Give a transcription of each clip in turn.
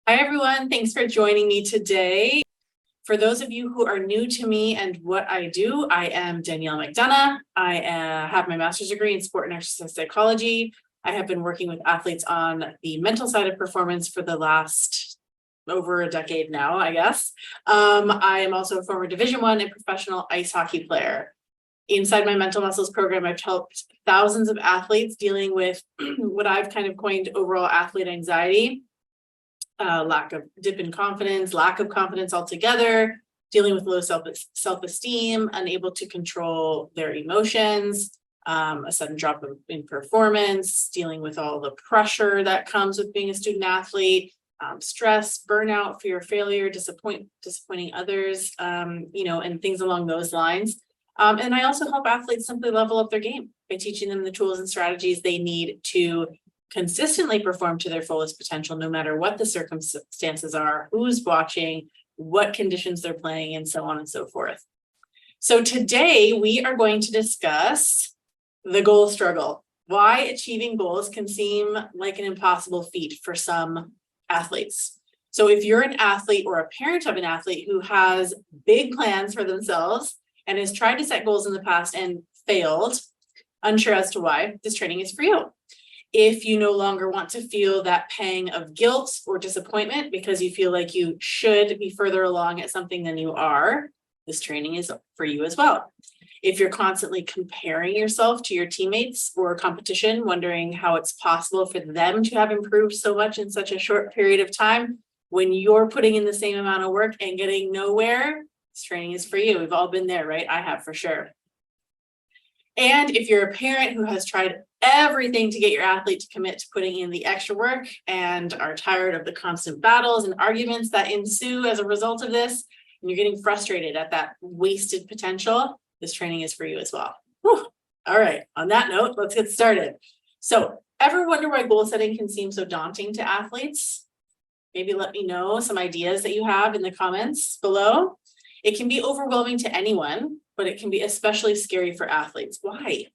Hi, everyone. Thanks for joining me today. For those of you who are new to me and what I do, I am Danielle McDonough. I have my master's degree in sport and exercise psychology. I have been working with athletes on the mental side of performance for the last over a decade now, I guess. I am also a former Division I and professional ice hockey player. Inside my mental muscles program, I've helped thousands of athletes dealing with what I've kind of coined overall athlete anxiety. Lack of dip in confidence, lack of confidence altogether, dealing with low self-esteem, unable to control their emotions, a sudden drop in performance, dealing with all the pressure that comes with being a student athlete, stress, burnout, fear of failure, disappointing others, and things along those lines. And I also help athletes simply level up their game by teaching them the tools and strategies they need to consistently perform to their fullest potential, no matter what the circumstances are, who's watching, what conditions they're playing in, so on and so forth. So today we are going to discuss the goal struggle, why achieving goals can seem like an impossible feat for some athletes. So if you're an athlete or a parent of an athlete who has big plans for themselves and has tried to set goals in the past and failed, unsure as to why, this training is for you. If you no longer want to feel that pang of guilt or disappointment because you feel like you should be further along at something than you are, this training is for you as well. If you're constantly comparing yourself to your teammates or competition, wondering how it's possible for them to have improved so much in such a short period of time when you're putting in the same amount of work and getting nowhere, this training is for you. We've all been there, right? I have for sure. And if you're a parent who has tried everything to get your athlete to commit to putting in the extra work and are tired of the constant battles and arguments that ensue as a result of this, and you're getting frustrated at that wasted potential, this training is for you as well. Whew. All right, on that note, let's get started. So, ever wonder why goal setting can seem so daunting to athletes? Maybe let me know some ideas that you have in the comments below. It can be overwhelming to anyone, but it can be especially scary for athletes. Why?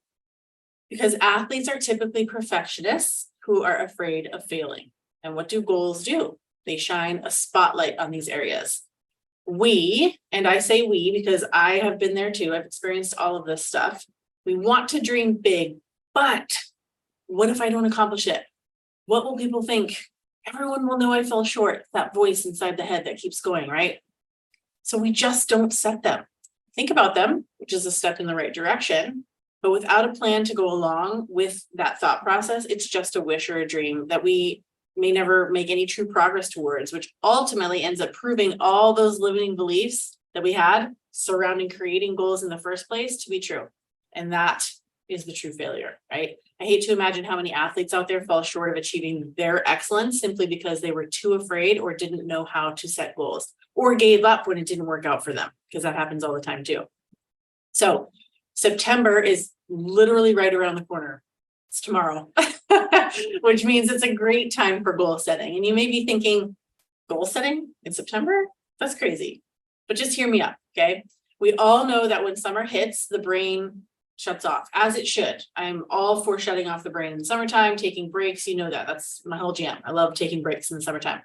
Because athletes are typically perfectionists who are afraid of failing. And what do goals do? They shine a spotlight on these areas. We, and I say we because I have been there too, I've experienced all of this stuff. We want to dream big, but what if I don't accomplish it? What will people think? Everyone will know I fell short, that voice inside the head that keeps going, right? So we just don't set them. Think about them, which is a step in the right direction, but without a plan to go along with that thought process, it's just a wish or a dream that we may never make any true progress towards, which ultimately ends up proving all those limiting beliefs that we had surrounding creating goals in the first place to be true. And that is the true failure, right? I hate to imagine how many athletes out there fall short of achieving their excellence simply because they were too afraid or didn't know how to set goals or gave up when it didn't work out for them, because that happens all the time too. So September is literally right around the corner. It's tomorrow, which means it's a great time for goal setting. And you may be thinking, goal setting in September? That's crazy. But just hear me out, okay? We all know that when summer hits, the brain shuts off, as it should. I'm all for shutting off the brain in the summertime, taking breaks. You know that. That's my whole jam. I love taking breaks in the summertime.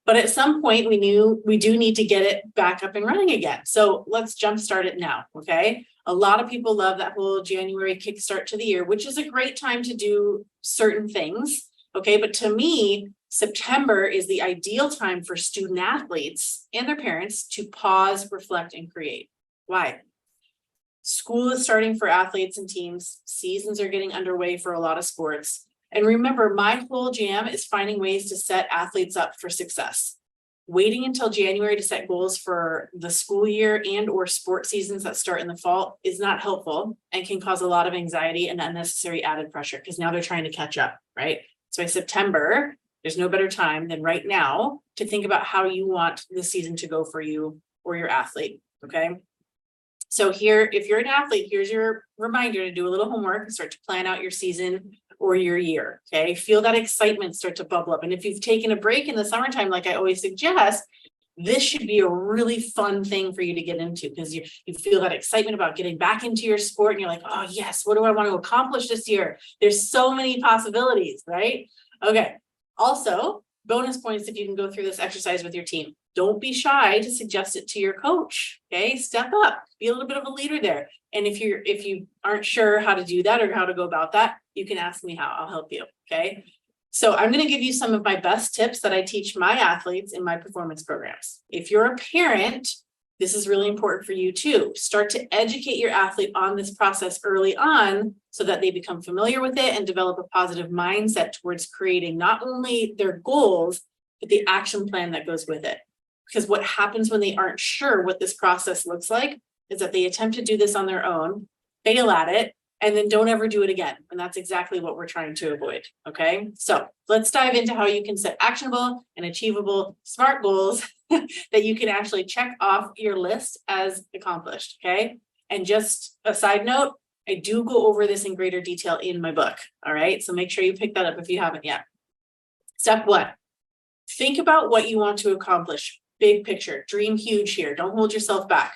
But at some point, we do need to get it back up and running again. So let's jumpstart it now, okay? A lot of people love that whole January kickstart to the year, which is a great time to do certain things, okay? But to me, September is the ideal time for student athletes and their parents to pause, reflect, and create. Why? School is starting for athletes and teams. Seasons are getting underway for a lot of sports. And remember, my whole jam is finding ways to set athletes up for success. Waiting until January to set goals for the school year and or sport seasons that start in the fall is not helpful and can cause a lot of anxiety and unnecessary added pressure because now they're trying to catch up, right? So by September, there's no better time than right now to think about how you want the season to go for you or your athlete, okay? So here, if you're an athlete, here's your reminder to do a little homework and start to plan out your season or your year, okay? Feel that excitement start to bubble up. And if you've taken a break in the summertime, like I always suggest, this should be a really fun thing for you to get into because you feel that excitement about getting back into your sport and you're like, oh yes, what do I want to accomplish this year? There's so many possibilities, right? Okay. Also, Bonus points if you can go through this exercise with your team. Don't be shy to suggest it to your coach. Okay, step up, be a little bit of a leader there. And if you aren't sure how to do that or how to go about that, you can ask me how. I'll help you. Okay. So I'm going to give you some of my best tips that I teach my athletes in my performance programs. If you're a parent, this is really important for you too. Start to educate your athlete on this process early on so that they become familiar with it and develop a positive mindset towards creating not only their goals, but the action plan that goes with it. Because what happens when they aren't sure what this process looks like is that they attempt to do this on their own, fail at it, and then don't ever do it again. And that's exactly what we're trying to avoid. Okay, so let's dive into how you can set actionable and achievable SMART goals that you can actually check off your list as accomplished. Okay, and just a side note, I do go over this in greater detail in my book. All right, so make sure you pick that up if you haven't yet. Step one, think about what you want to accomplish. Big picture, dream huge here. Don't hold yourself back.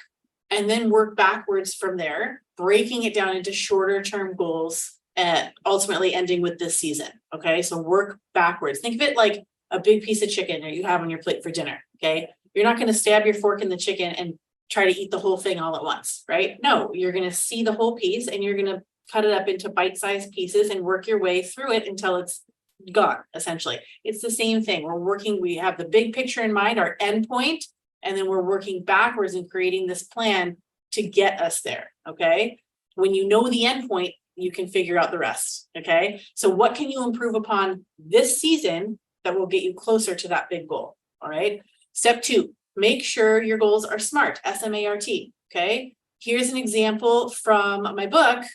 And then work backwards from there, breaking it down into shorter term goals and ultimately ending with this season. Okay, so work backwards. Think of it like a big piece of chicken that you have on your plate for dinner. Okay, you're not going to stab your fork in the chicken and try to eat the whole thing all at once, right? No, you're going to see the whole piece and you're going to cut it up into bite-sized pieces and work your way through it until it's gone, essentially. It's the same thing. We have the big picture in mind, our end point, and then we're working backwards and creating this plan to get us there. Okay. When you know the end point, you can figure out the rest. Okay. So what can you improve upon this season that will get you closer to that big goal? All right. Step two, make sure your goals are SMART, S-M-A-R-T. Okay. Here's an example from my book,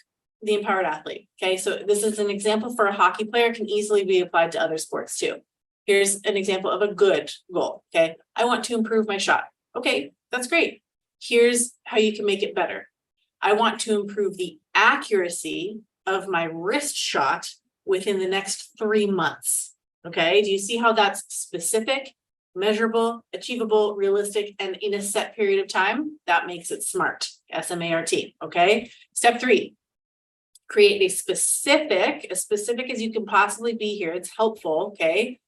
The Empowered Athlete. Okay. So this is an example for a hockey player, can easily be applied to other sports too. Here's an example of a good goal. Okay. I want to improve my shot. Okay, that's great. Here's how you can make it better. I want to improve the accuracy of my wrist shot within the next 3 months. Okay. Do you see how that's specific, measurable, achievable, realistic, and in a set period of time? That makes it SMART, S-M-A-R-T. Okay. Step three, create as specific as you can possibly be here. It's helpful. Okay.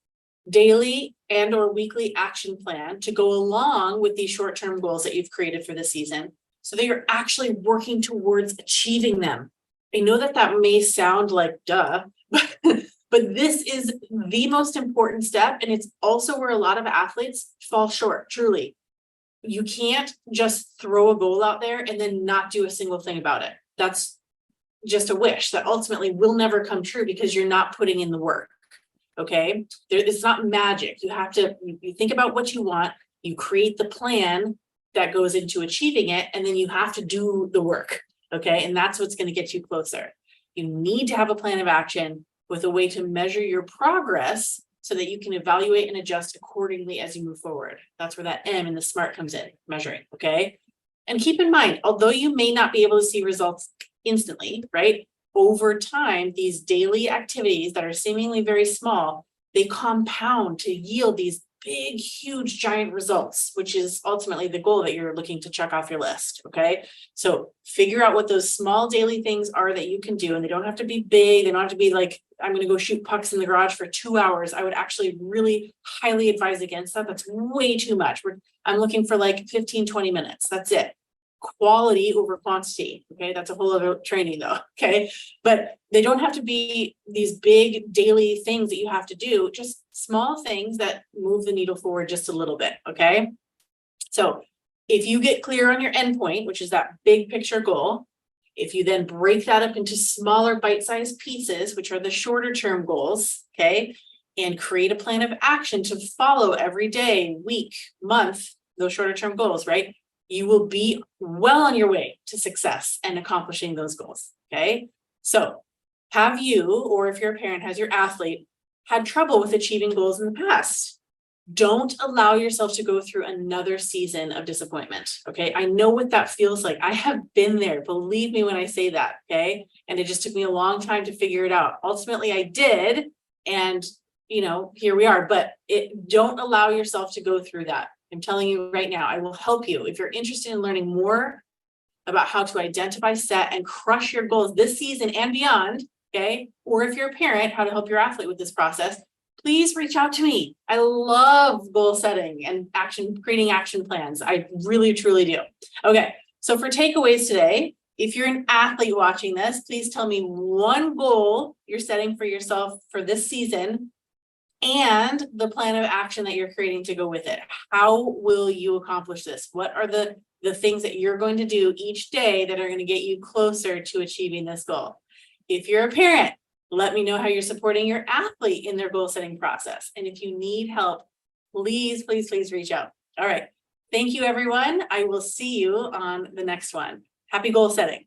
Daily and or weekly action plan to go along with these short-term goals that you've created for the season so that you're actually working towards achieving them. I know that may sound like duh, but this is the most important step. And it's also where a lot of athletes fall short, truly. You can't just throw a goal out there and then not do a single thing about it. That's just a wish that ultimately will never come true because you're not putting in the work. Okay, it's not magic. You have to, you think about what you want, you create the plan that goes into achieving it, and then you have to do the work. Okay, and that's what's going to get you closer. You need to have a plan of action with a way to measure your progress so that you can evaluate and adjust accordingly as you move forward. That's where that M in the SMART comes in, measuring. Okay, and keep in mind, although you may not be able to see results instantly, right? Over time, these daily activities that are seemingly very small, they compound to yield these big, huge, giant results, which is ultimately the goal that you're looking to check off your list. Okay. So figure out what those small daily things are that you can do. And they don't have to be big. They don't have to be like, I'm going to go shoot pucks in the garage for 2 hours. I would actually really highly advise against that. That's way too much. I'm looking for like 15, 20 minutes. That's it. Quality over quantity. Okay. That's a whole other training though. Okay. But they don't have to be these big daily things that you have to do, just small things that move the needle forward just a little bit. Okay. So if you get clear on your endpoint, which is that big picture goal, if you then break that up into smaller bite-sized pieces, which are the shorter term goals, okay, and create a plan of action to follow every day, week, month, those shorter term goals, right? You will be well on your way to success and accomplishing those goals. Okay. So have you, or if you're a parent, has your athlete had trouble with achieving goals in the past? Don't allow yourself to go through another season of disappointment. Okay. I know what that feels like. I have been there. Believe me when I say that. Okay. And it just took me a long time to figure it out. Ultimately, I did. And, here we are, but don't allow yourself to go through that. I'm telling you right now, I will help you. If you're interested in learning more about how to identify, set, and crush your goals this season and beyond, okay? Or if you're a parent, how to help your athlete with this process, please reach out to me. I love goal setting and creating action plans. I really, truly do. Okay, so for takeaways today, if you're an athlete watching this, please tell me one goal you're setting for yourself for this season and the plan of action that you're creating to go with it. How will you accomplish this? What are the things that you're going to do each day that are going to get you closer to achieving this goal? If you're a parent, let me know how you're supporting your athlete in their goal setting process. And if you need help, please, please, please reach out. All right. Thank you, everyone. I will see you on the next one. Happy goal setting.